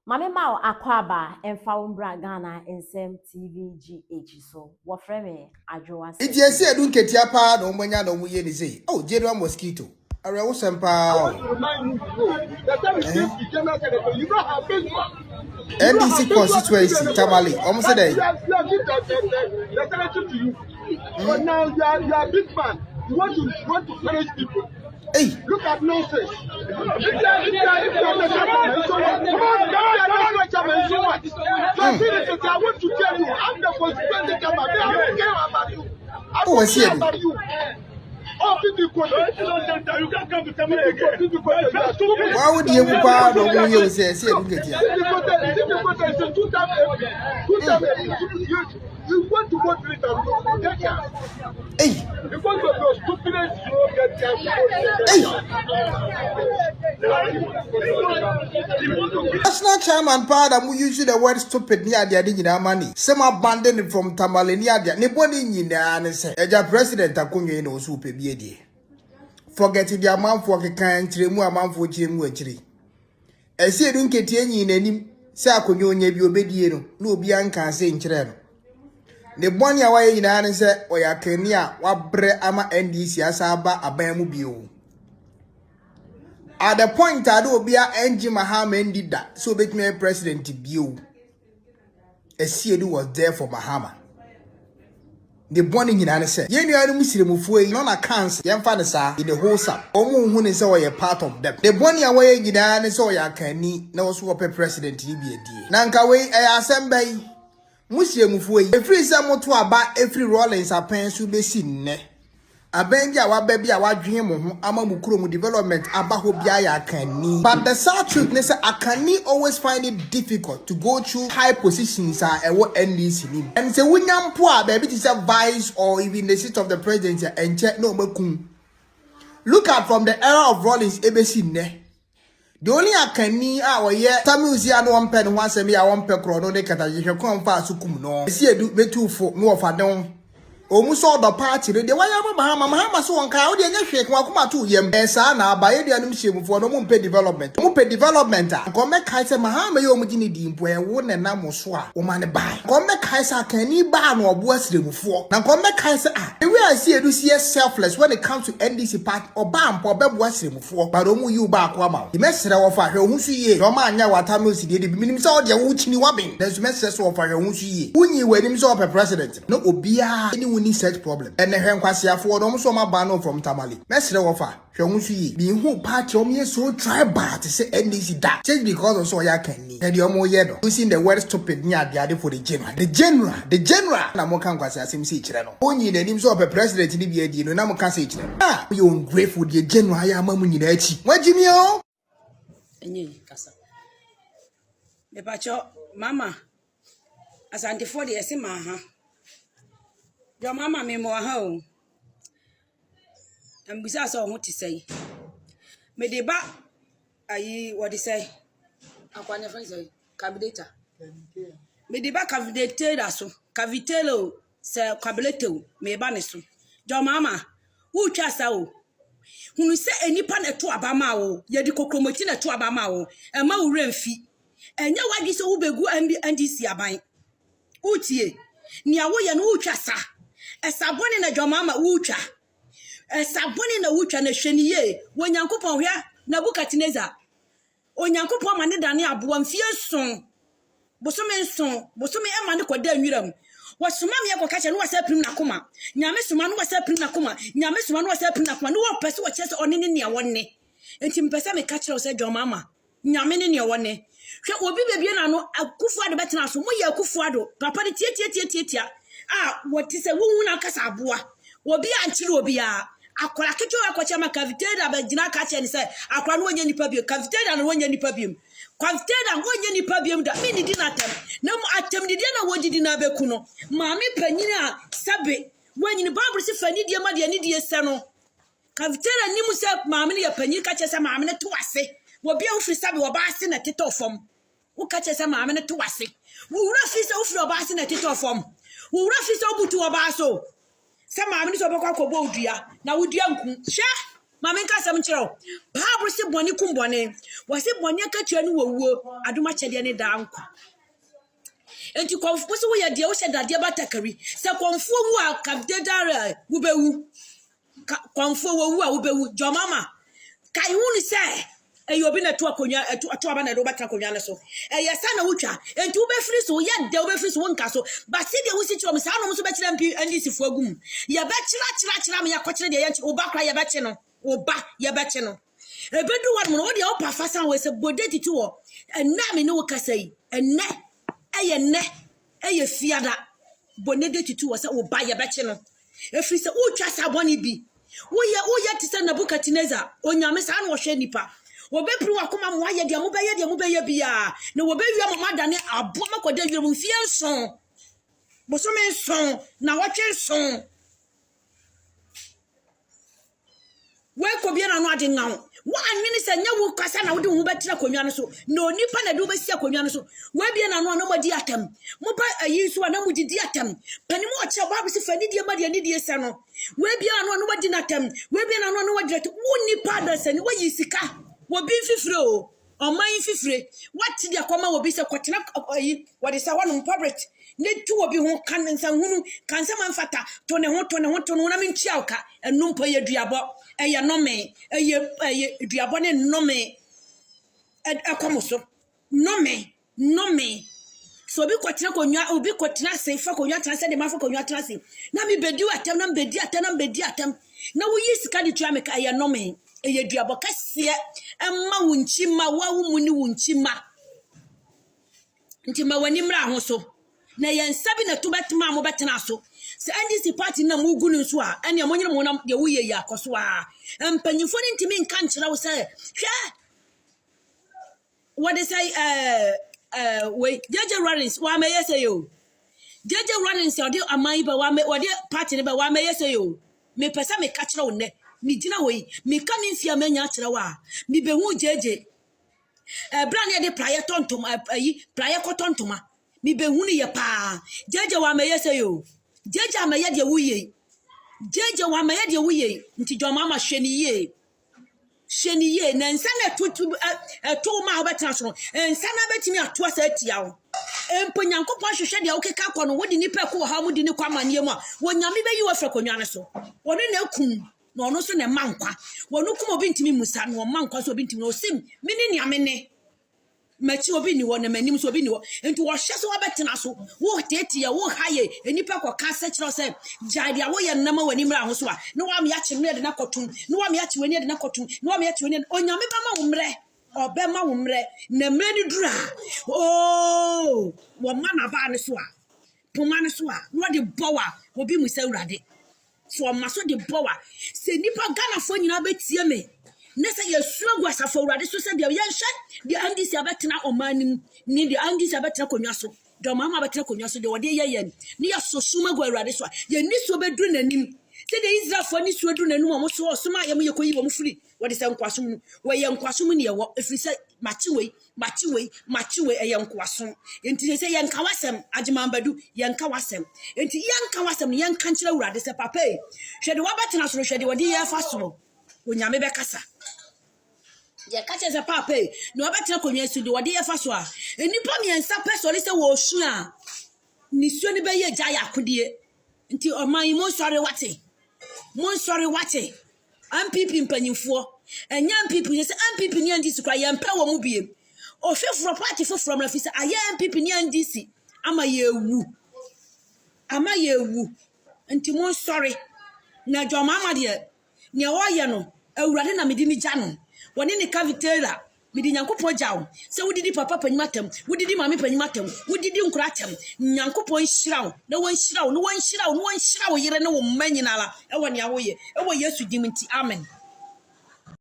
Mame Mao Akwaba and Faumbra Ghana and Sem TVGH so what frame Adjoa It is said, don't get your part on when you don't say, oh, General Mosquito. I want some power. The time you came to General Secretary, you don't have big one. NDC constituency, Tamale, almost a day. You have given the secretary to you. But now you are big man. You want to punish people. Hey, look at nonsense. If you are the chairman, so what? Come on, the chairman, so what? So I want to tell you, I'm the constituency chairman. They don't care about you. I don't care about you. Oh, people, you can't come to tell me again. why would you be proud of when you say, look at you want to go to it and you get chance. Hey, Because of your stupidness, you won't get chance. National chairman proud and we use the word stupid near the additional money. Some abandoned from Tamale near the nobody in the answer. Eja president Akunye no super BD. Forgetting the amount for a kind tremu amount for Jim Wetchery. I say, don't get any in any Sakunyo nebi obedieno, no bianca saying Chireno. The one away in answer or ya Kenya, what bre ama NDC asaba abamu bio. At the point I do be a NG Mahama did that, so bet me president bio. A CAD was there for Mahama. The burning in answer. Yen you are Muslim for non accounts, young fathers are in the whole sum. Omo who is all a part of them. The burning away in the answer ya canny, no swap a president TBD. Nanka way a assembly. Muslim for a free some to about every Rollins are pens to be seen. A benja wa baby a dream amamukrum development abaho biya canny. But the sad truth is I can always find it difficult to go through high positions and what NDC. And say when young poor baby is a vice or even the seat of the presidency and check no makum. Look at from the era of Rollins ebesine. The only I can need our year Tamusia no one pen once a me I want pecro no they can you come fast sukum no. See a do me too for no of a don. Almost all the party, the way Mahama so on cow, the shake Wakuma 2 yem, Esana, by the animation for no Mumpe development. Mumpe development, come back Kaiser Mahama Yomini Dim, where wouldn't a Namoswa, or man buy. Come back Kaiser can he ban or worse than before. Now come back Kaiser, the way I see Lucia selfless when it comes to NDC part or bam or beb worse than before, but Omu you back Wama. The messenger of her who see Romania Watamus did the minimum all the Wuchini Wabbing. There's messages of her who see. Who knew when himself a president? No Obia, anyone need such problem. And the Henquasia for almost my banner from Tamale. Messenger of her, Shamushi, being who party on me so tribal to say NDC that just because of so ya can need. And you're more yet. You seen the word stupid near the other for the general. The general. Namokan was a sim siege. Only the names of a president in the BD, no Namokan siege. Ah, you ungrateful, the general. I am a munich. What Jimmy? Enye kasa. Me pacho mama. Asante for the ese maha. Your mama me mo ha o. Ambisa so ho ti say. Me de ba ayi what they say. Akwanya fan say kabideta. Me de ba kabideta da so. Kavitelo se kabileto me ba ne so. Your mama who chasa o. Hunu se enipa na to abama o. Ye di kokromoti na to abama o. E ma wo remfi. Enye wadi se wo begu NDC aban. Utie. Ni awo ye no utwasa. Esabone na dwamama utwa. Esabone na utwa na hweniye. Wonyankopon hwea na Nebukadnezar. Onyankopon ma ne dane aboa mfie son. Bosome ema ne kwada nwiram. Wasoma me yakoka che no wasa prim na koma. Nyame soma no wasa prim na koma. Nyame soma no wasa prim na koma. No wo pese wo chese onene ne wonne. Enti mpese me ka kire se dwamama. Nyame ne wonne. Hwe obi bebie na no Akufuado betena so. Mo ye Akufuado. Papa de tie. Ah, what is a woman kasa aboa. Obi anchiri obi a. Akola keto akwacha ma kaviteda ba gina ka che ni se akwa no wonya nipa biem. Kaviteda no wonya nipa biem. Kaviteda wonya nipa biem da. Me ni di na tem. Na mo atem di na wodi na beku no. Maame panyina sabe. Wanyini Bible se fani die ma de ni die se no. Kaviteda ni mu se maame ne ya panyi ka che se maame ne to ase. Obi a ufri sabe oba ase na tete ofom. Wo ka che se maame ne to ase. Wo wura fi se ufri oba ase na tete ofom. Wura fi se obutu oba so. Se maame ni so bokwa kobo odua na wodua nku. Hwe Mama nka sam nkyerɛ Bible se bɔne kum bɔne wɔ se bɔne akatua no wɔ wuo adom akyɛdeɛ ne daa nkwa enti kɔmfo se woyɛ deɛ wohyɛ dadeɛ batakari sɛ kɔmfo wu a kabdedare wobɛwu kɔmfo wu a wobɛwu jɔmama kai hu ni sɛ ɛyɛ obi na to akonya to aba na do bɛtra akonya no so ɛyɛ sa na wotwa enti wobɛfiri so yɛ de wobɛfiri so wonka so but se deɛ wosi kyerɛ m saa no so bɛkyerɛ mpi andi sifo agum yɛ bɛkyerɛ me yɛkɔkyerɛ deɛ yɛnkyerɛ woba kora yɛbɛkye no woba yɛbɛkye no ebedu wa mo no deɛ wopa fa san wɔ sɛ bode titi wɔ ɛna me ne wo kasa yi ɛnɛ ɛyɛ fiada bone de titi wɔ sɛ woba yɛbɛkye no efiri sɛ wotwa sa bɔne bi woyɛ te sɛ Nebukadnezar onyame saa na wɔhwɛ nipa wobɛpiri wakoma mo ayɛ deɛ mobɛyɛ bia na wobɛwia mo madane aboa makɔda wia mo mfie nson bosome nson na wɔtwe nson wekɔ bia na no ade ngaw woanwene sɛ nyɛ wo kasa na wode wo bɛtena konwa no so na onipa na de wo bɛsi akonwa no so wabia na no na modi atam moba ayi so na modidi atam pani mo ɔkyerɛ Bible se fani die ma de ani die sɛ no wabia na no wadi na atam wabia na no wadi wo nipa da sɛ ni wayi sika wobi fifire o ɔman fifire wati de akɔma wobi sɛ kɔtena ayi wɔde sɛ wɔnom public ne tu obi ho kan nsanhunu kan sɛ manfata to ne ho na mentua oka ɛno mpo yɛ duabɔ ɛyɛ nome ɛyɛ duabɔ ne nome ɛkɔm so nome so obi kɔtena konwa obi kɔtena se fa konwa tena sɛ de mafa konwa tena se na me bedi atam na bedi atam na wo yi sika de tua me ka ɛyɛ nome ɛyɛ duabɔ kɛseɛ ɛma wo nkyima wa wo mu ne wo nkyima nti ma wani mra ho so na yensabi na tubetuma mo betena so se NDC party na mo gu nso a ene mo nyere mo na de wo ye akoso a empanyifo ni ntimi nka nkyerɛ wo sɛ hwɛ what they say wait JJ Runnings wa me yese yo JJ Runnings o de amai ba wa me o de party ne ba wa me yese yo me pesa me ka kyerɛ wo ne me gina wo yi me ka me mfia manya kyerɛ wo a me be hu JJ brand ye de prayer tontom ayi prayer kotontoma mi be hunu ye pa jeje wa meye se yo jeje ameye de wuye jeje wa meye de wuye nti joma ma hweniye na nsa na tutu to ma obetra so nsa na betimi ato asa atia wo emponyankopon hwehwe de okeka kɔ no wodi nipa ko ha mudi ni kwamane mu a wonyame be yi wa fra konwa ne so woni na kum na ono so na mankwa wonu kum obi ntimi musa no mankwa so obi ntimi no sim mini ni amene machi obi ni wo na manim so obi ni wo enti wo hye so wabetena so wo tetie wo haye enipa kwa ka se kyerɛ sɛ jade a wo ye nnama wani mra ho so a ne wa me ya kye mre de na kotum ne wa me ya kye wani de na kotum ne wa me ya kye wani onyame ba ma wo mre obema wo mre na mre ni dura oh wo ma na ba ne so a poma ne so a no de bowa obi mu sɛ urade so ma so de bowa se nipa Ghana fo nyina betie me nese yesu agwa safo urade so se de yenhye de andi si abetena omanim ni de andi si abetena konwa so de mama abetena konwa so de wode ye ni yasosuma agwa urade so ye ni so bedru nanim se de Israel fo ni so bedru nanim o mo so osuma ye mo yekoyi wo mo firi wode se nkwasom no we ye nkwasom ne ye wo efiri se machiwe ye nkwasom enti se ye nka wasem agimambadu ye nka wasem enti ye nka wasem ye nka nkyere urade se papa hwede wabetena so hwede wode ye fa so onyame bekasa ye kache ze papa no abetena konwa su de wode ye fa so a enipa miensa pesole se wo su a ni su ni be ye gya ya akodie nti oman mo sori wate MPP mpanyimfo enya MPP ye se MPP ni ndisi kwa ye mpa wo mu biem ohwefro party fo from rafisa aye MPP ni ndisi ama ye wu nti mo sori na joma ama de ne wo ye no awurade na medi ni gya no woni ne kavitela medi nyankopon gyawo se wodidi papa panyimatam wodidi mame panyimatam wodidi nkuratam nyankopon hyirawo na won hyirawo yere ne wo manyinala e wo ne awoye e wo Yesu dim nti amen